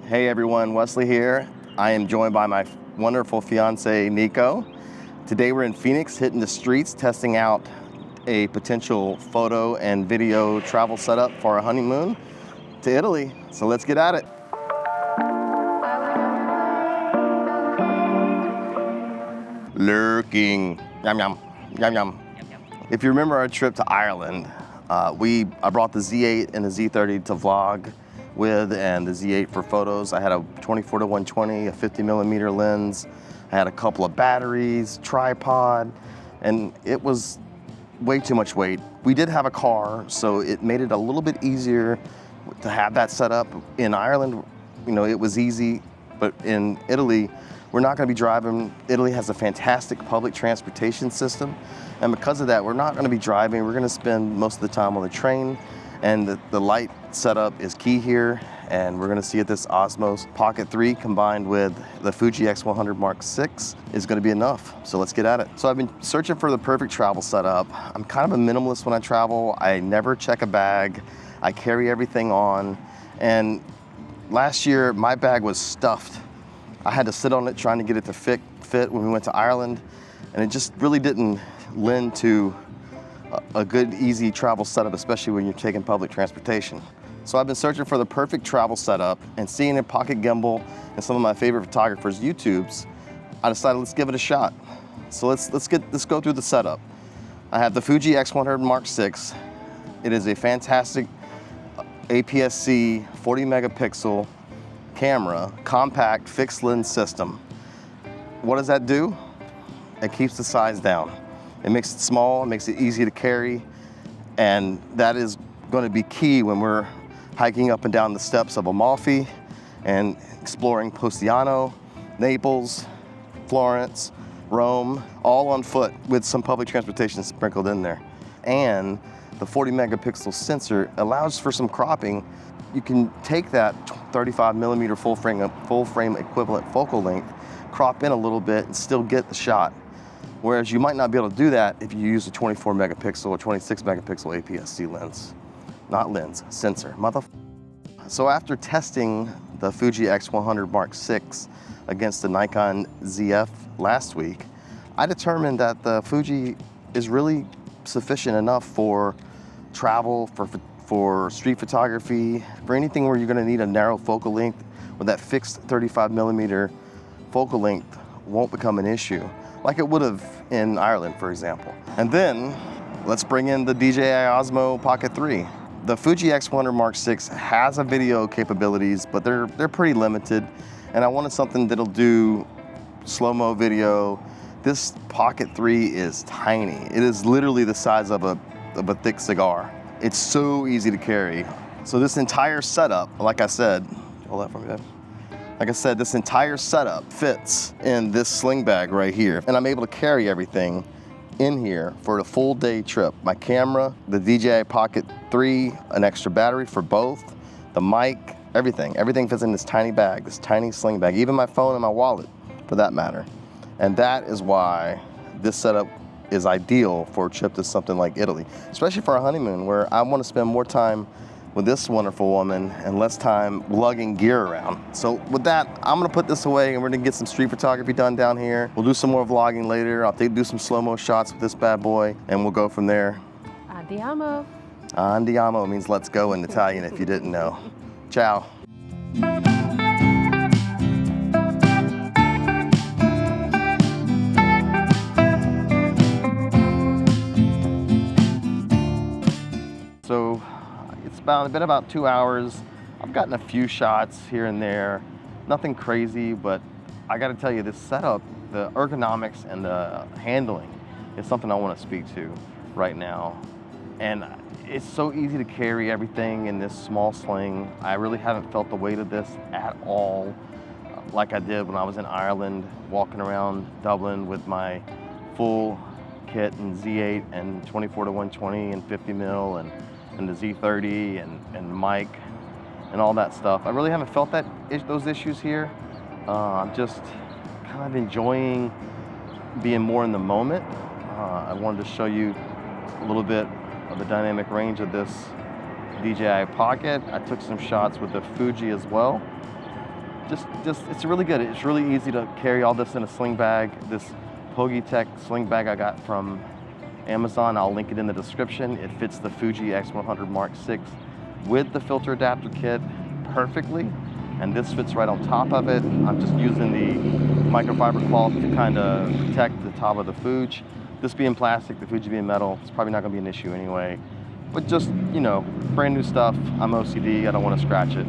Hey everyone, Wesley here. I am joined by my wonderful fiance, Niko. Today we're in Phoenix, hitting the streets, testing out a potential photo and video travel setup for our honeymoon to Italy. So let's get at it. Lurking, yum yum, yum yum. If you remember our trip to Ireland, I brought the Z8 and the Z30 to vlog with, and the Z8 for photos. I had a 24-120, a 50mm lens. I had a couple of batteries, tripod, and it was way too much weight. We did have a car, so it made it a little bit easier to have that set up. In Ireland, you know, it was easy, but in Italy, we're not gonna be driving. Italy has a fantastic public transportation system, and because of that, we're not gonna be driving. We're gonna spend most of the time on the train, and the light setup is key here, and we're gonna see if this Osmo Pocket 3 combined with the Fuji X100VI is gonna be enough. So let's get at it. So I've been searching for the perfect travel setup. I'm kind of a minimalist when I travel. I never check a bag. I carry everything on, and last year my bag was stuffed. I had to sit on it trying to get it to fit when we went to Ireland, and it just really didn't lend to a good, easy travel setup, especially when you're taking public transportation. So I've been searching for the perfect travel setup, and seeing a pocket gimbal and some of my favorite photographers' YouTubes, I decided let's give it a shot. So let's go through the setup. I have the Fuji X100VI. It is a fantastic APS-C 40 megapixel camera, compact fixed lens system. What does that do? It keeps the size down. It makes it small, it makes it easy to carry, and that is going to be key when we're hiking up and down the steps of Amalfi and exploring Positano, Naples, Florence, Rome, all on foot with some public transportation sprinkled in there. And the 40 megapixel sensor allows for some cropping. You can take that 35mm full frame equivalent focal length, crop in a little bit, and still get the shot. Whereas you might not be able to do that if you use a 24 megapixel or 26 megapixel APS-C lens. Not lens, sensor, So after testing the Fuji X100VI against the Nikon ZF last week, I determined that the Fuji is really sufficient enough for travel, for street photography, for anything where you're gonna need a narrow focal length, where that fixed 35mm focal length won't become an issue, like it would have in Ireland, for example. And then, let's bring in the DJI Osmo Pocket 3. The Fuji X100VI has a video capabilities, but they're pretty limited, and I wanted something that'll do slow-mo video. This Pocket 3 is tiny. It is literally the size of a thick cigar. It's so easy to carry. So this entire setup, like I said, hold that for me, Dave. Like I said, this entire setup fits in this sling bag right here. And I'm able to carry everything in here for a full day trip. My camera, the DJI Pocket 3, an extra battery for both, the mic, everything. Everything fits in this tiny bag, this tiny sling bag, even my phone and my wallet for that matter. And that is why this setup is ideal for a trip to something like Italy, especially for a honeymoon, where I want to spend more time with this wonderful woman and less time lugging gear around. So with that, I'm gonna put this away and we're gonna get some street photography done down here. We'll do some more vlogging later. I'll do some slow-mo shots with this bad boy, and we'll go from there. Andiamo. Andiamo means let's go in Italian, if you didn't know. Ciao. So it's been about 2 hours. I've gotten a few shots here and there, nothing crazy, but I gotta tell you, this setup, the ergonomics and the handling is something I wanna speak to right now. And it's so easy to carry everything in this small sling. I really haven't felt the weight of this at all, like I did when I was in Ireland, walking around Dublin with my full kit and Z8 and 24-120 and 50mm and the Z30 and mic and all that stuff. I really haven't felt those issues here. I'm just kind of enjoying being more in the moment. I wanted to show you a little bit of the dynamic range of this DJI Pocket. I took some shots with the Fuji as well. just it's really good. It's really easy to carry all this in a sling bag. This Pgytech sling bag I got from Amazon, I'll link it in the description. It fits the Fuji X100 Mark VI with the filter adapter kit perfectly, and this fits right on top of it. I'm just using the microfiber cloth to kind of protect the top of the Fuji. This being plastic, the Fuji being metal, it's probably not gonna be an issue anyway. But just, you know, brand new stuff. I'm OCD, I don't want to scratch it.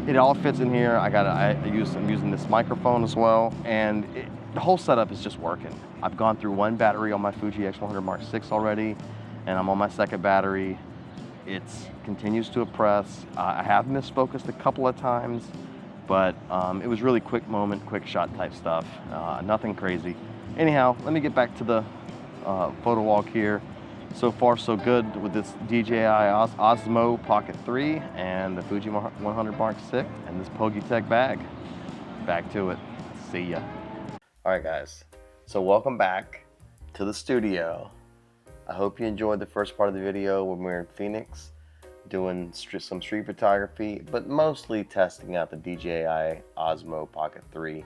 It all fits in here. I'm using this microphone as well, and the whole setup is just working. I've gone through one battery on my Fuji X100 Mark VI already, and I'm on my second battery. It continues to impress. I have misfocused a couple of times, but it was really quick moment, quick shot type stuff. Nothing crazy. Anyhow, let me get back to the photo walk here. So far, so good with this DJI Osmo Pocket 3 and the Fuji 100 Mark VI and this Pgytech bag. Back to it. See ya. All right, guys. So welcome back to the studio. I hope you enjoyed the first part of the video when we were in Phoenix doing some street photography, but mostly testing out the DJI Osmo Pocket 3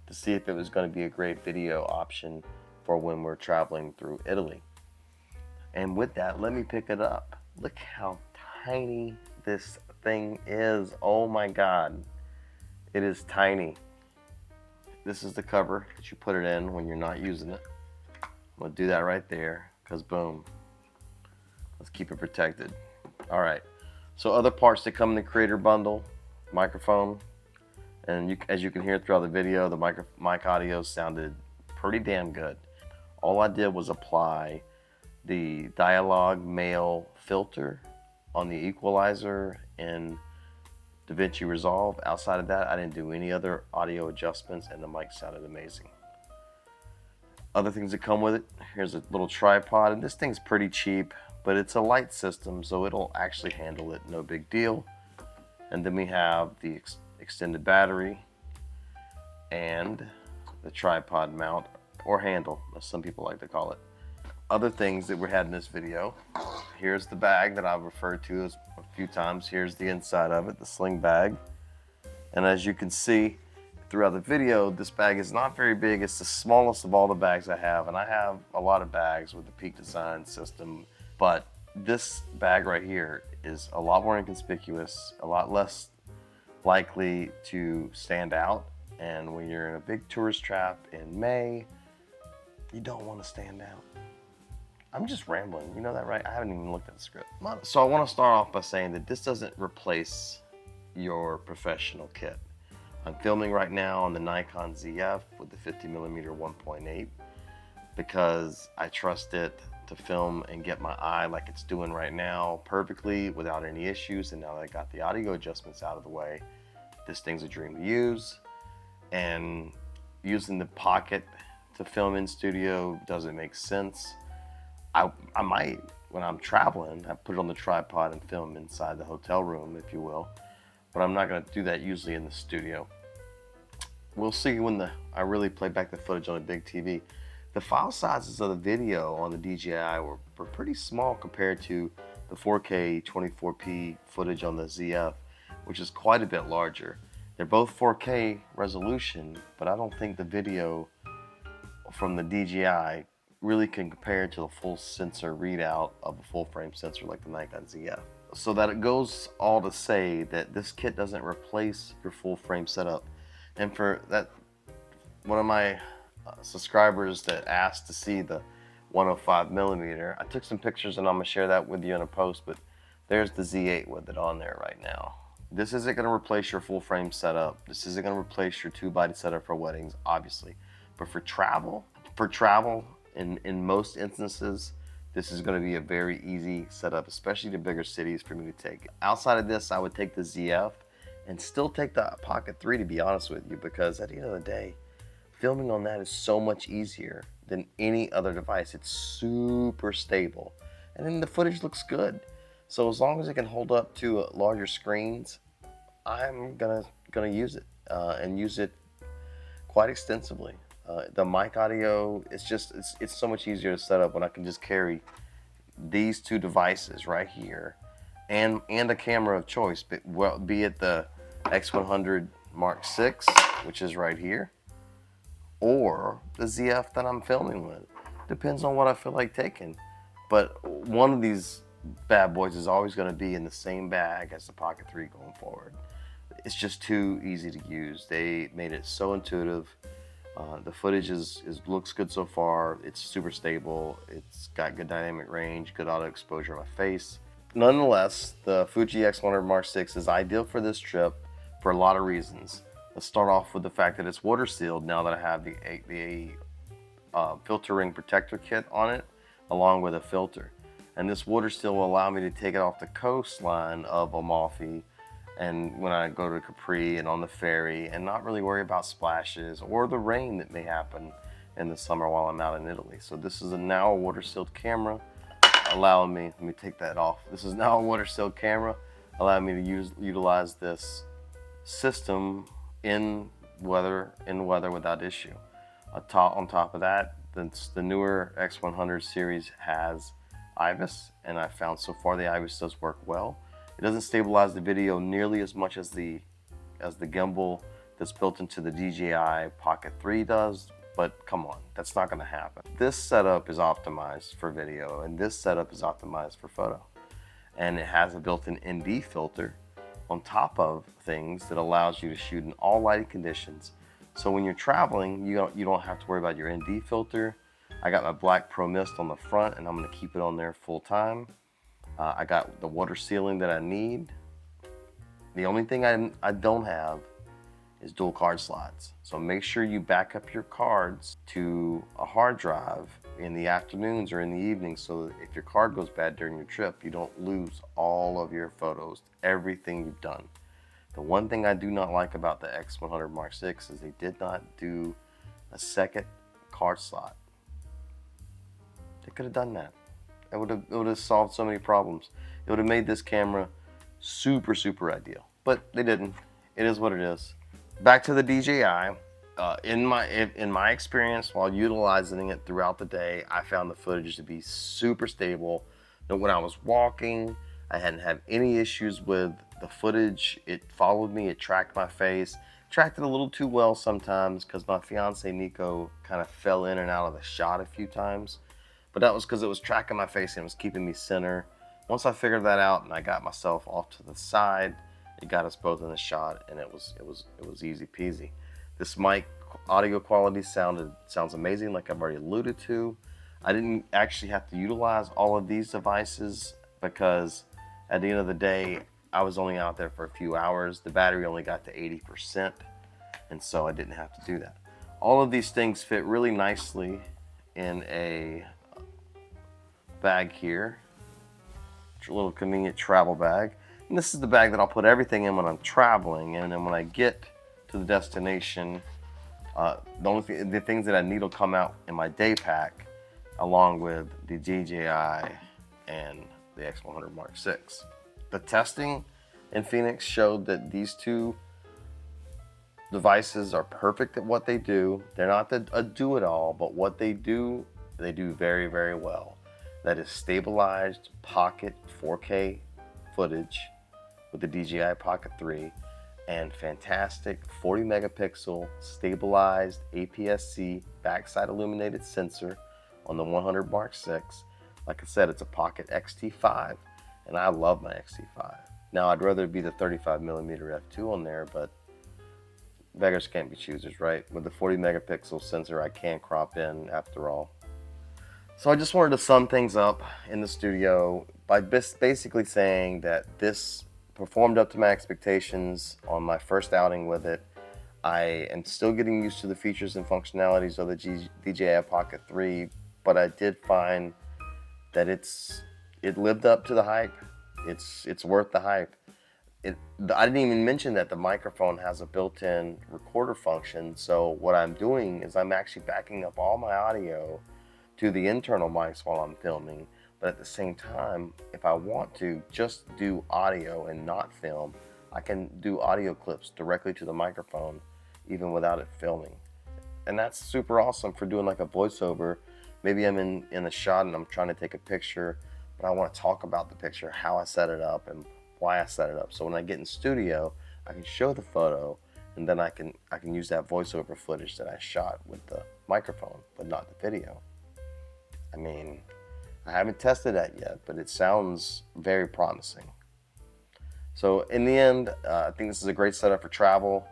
to see if it was going to be a great video option for when we're traveling through Italy. And with that, let me pick it up. Look how tiny this thing is. Oh my God. It is tiny. This is the cover that you put it in when you're not using it. I'm gonna do that right there, because boom. Let's keep it protected. All right. So other parts that come in the creator bundle, microphone, and as you can hear throughout the video, the mic audio sounded pretty damn good. All I did was apply the dialogue male filter on the equalizer in DaVinci Resolve. Outside of that, I didn't do any other audio adjustments, and the mic sounded amazing. Other things that come with it, here's a little tripod, and this thing's pretty cheap, but it's a light system, so it'll actually handle it, no big deal. And then we have the extended battery and the tripod mount, or handle, as some people like to call it. Other things that we had in this video, here's the bag that I've referred to as a few times. Here's the inside of it, the sling bag. And as you can see throughout the video, this bag is not very big. It's the smallest of all the bags I have, and I have a lot of bags with the Peak Design system, but this bag right here is a lot more inconspicuous, a lot less likely to stand out. And when you're in a big tourist trap in May, you don't want to stand out. I'm just rambling, you know that, right? I haven't even looked at the script. So I want to start off by saying that this doesn't replace your professional kit. I'm filming right now on the Nikon ZF with the 50mm 1.8 because I trust it to film and get my eye like it's doing right now perfectly without any issues. And now that I got the audio adjustments out of the way, this thing's a dream to use. And using the Pocket to film in studio doesn't make sense. I might, when I'm traveling, I put it on the tripod and film inside the hotel room, if you will. But I'm not going to do that usually in the studio. We'll see when I really play back the footage on a big TV. The file sizes of the video on the DJI were pretty small compared to the 4K 24p footage on the ZF, which is quite a bit larger. They're both 4K resolution, but I don't think the video from the DJI really can compare to the full sensor readout of a full frame sensor like the Nikon ZF. So that it goes all to say that this kit doesn't replace your full frame setup. And for that, one of my subscribers that asked to see the 105mm, I took some pictures and I'm gonna share that with you in a post, but there's the Z8 with it on there right now. This isn't gonna replace your full frame setup. This isn't gonna replace your 2-body setup for weddings, obviously. But for travel, in most instances, this is going to be a very easy setup, especially to bigger cities for me to take. Outside of this, I would take the ZF and still take the Pocket 3, to be honest with you, because at the end of the day, filming on that is so much easier than any other device. It's super stable, and then the footage looks good. So as long as it can hold up to larger screens, I'm gonna use it and use it quite extensively. The mic audio, it's so much easier to set up when I can just carry these two devices right here and a camera of choice, be it the X100 Mark 6, which is right here, or the ZF that I'm filming with. Depends on what I feel like taking. But one of these bad boys is always going to be in the same bag as the Pocket 3 going forward. It's just too easy to use. They made it so intuitive. The footage looks good so far. It's super stable. It's got good dynamic range, good auto exposure on my face. Nonetheless, the Fuji X100 Mark 6 is ideal for this trip for a lot of reasons. Let's start off with the fact that it's water sealed now that I have the filter ring protector kit on it, along with a filter. And this water seal will allow me to take it off the coastline of Amalfi and when I go to Capri and on the ferry, and not really worry about splashes or the rain that may happen in the summer while I'm out in Italy. So this is now a water sealed camera allowing me, let me take that off. This is now a water sealed camera allowing me to utilize this system in weather without issue. On top of that, the newer X100 series has IBIS, and I found so far the IBIS does work well. It doesn't stabilize the video nearly as much as the gimbal that's built into the DJI Pocket 3 does, but come on, that's not going to happen. This setup is optimized for video, and this setup is optimized for photo. And it has a built-in ND filter on top of things that allows you to shoot in all lighting conditions. So when you're traveling, you don't have to worry about your ND filter. I got my black Pro Mist on the front, and I'm going to keep it on there full time. I got the water sealing that I need. The only thing I don't have is dual card slots. So make sure you back up your cards to a hard drive in the afternoons or in the evenings, so that if your card goes bad during your trip, you don't lose all of your photos, everything you've done. The one thing I do not like about the X100 Mark 6 is they did not do a second card slot. They could have done that. It would have solved so many problems. It would have made this camera super, super ideal. But they didn't. It is what it is. Back to the DJI. In my experience, while utilizing it throughout the day, I found the footage to be super stable. And when I was walking, I hadn't had any issues with the footage. It followed me, it tracked my face. Tracked it a little too well sometimes because my fiance Niko kind of fell in and out of the shot a few times. But that was because it was tracking my face and it was keeping me center. Once I figured that out and I got myself off to the side, it got us both in the shot, and it was easy peasy. This mic audio quality sounds amazing, like I've already alluded to. I didn't actually have to utilize all of these devices because at the end of the day, I was only out there for a few hours. The battery only got to 80%, and so I didn't have to do that. All of these things fit really nicely in a bag here, a little convenient travel bag. And this is the bag that I'll put everything in when I'm traveling, and then when I get to the destination, the things that I need will come out in my day pack, along with the DJI and the X100 Mark 6. The testing in Phoenix showed that these two devices are perfect at what they do. They're not a do-it-all, but what they do very, very well. That is stabilized pocket 4K footage with the DJI Pocket 3 and fantastic 40 megapixel stabilized APS-C backside illuminated sensor on the 100 Mark 6. Like I said, it's a Pocket X-T5, and I love my X-T5. Now, I'd rather it be the 35mm f2 on there, but beggars can't be choosers, right? With the 40 megapixel sensor, I can crop in after all. So I just wanted to sum things up in the studio by basically saying that this performed up to my expectations on my first outing with it. I am still getting used to the features and functionalities of the DJI Pocket 3, but I did find that it lived up to the hype. It's worth the hype. I didn't even mention that the microphone has a built-in recorder function, so what I'm doing is I'm actually backing up all my audio to the internal mics while I'm filming, but at the same time, if I want to just do audio and not film, I can do audio clips directly to the microphone even without it filming. And that's super awesome for doing like a voiceover. Maybe I'm in a shot and I'm trying to take a picture, but I want to talk about the picture, how I set it up and why I set it up. So when I get in studio, I can show the photo and then I can use that voiceover footage that I shot with the microphone, but not the video. I mean, I haven't tested that yet, but it sounds very promising. So in the end, I think this is a great setup for travel.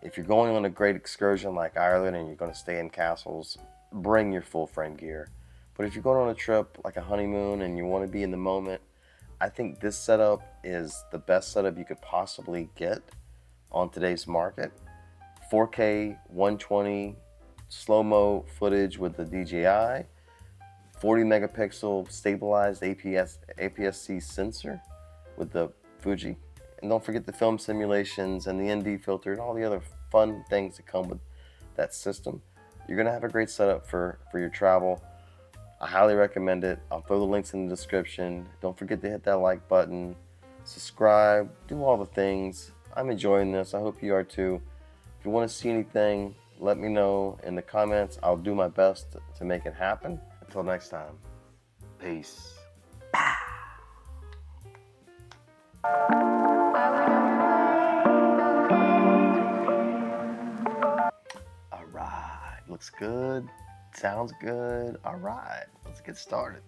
If you're going on a great excursion like Ireland and you're going to stay in castles, bring your full frame gear. But if you're going on a trip like a honeymoon and you want to be in the moment, I think this setup is the best setup you could possibly get on today's market. 4K 120 slow-mo footage with the DJI, 40 megapixel stabilized APS-C sensor with the Fuji. And don't forget the film simulations and the ND filter and all the other fun things that come with that system. You're gonna have a great setup for your travel. I highly recommend it. I'll throw the links in the description. Don't forget to hit that like button, subscribe, do all the things. I'm enjoying this. I hope you are too. If you want to see anything, let me know in the comments. I'll do my best to make it happen. Until next time, peace. All right, looks good, sounds good. All right, let's get started.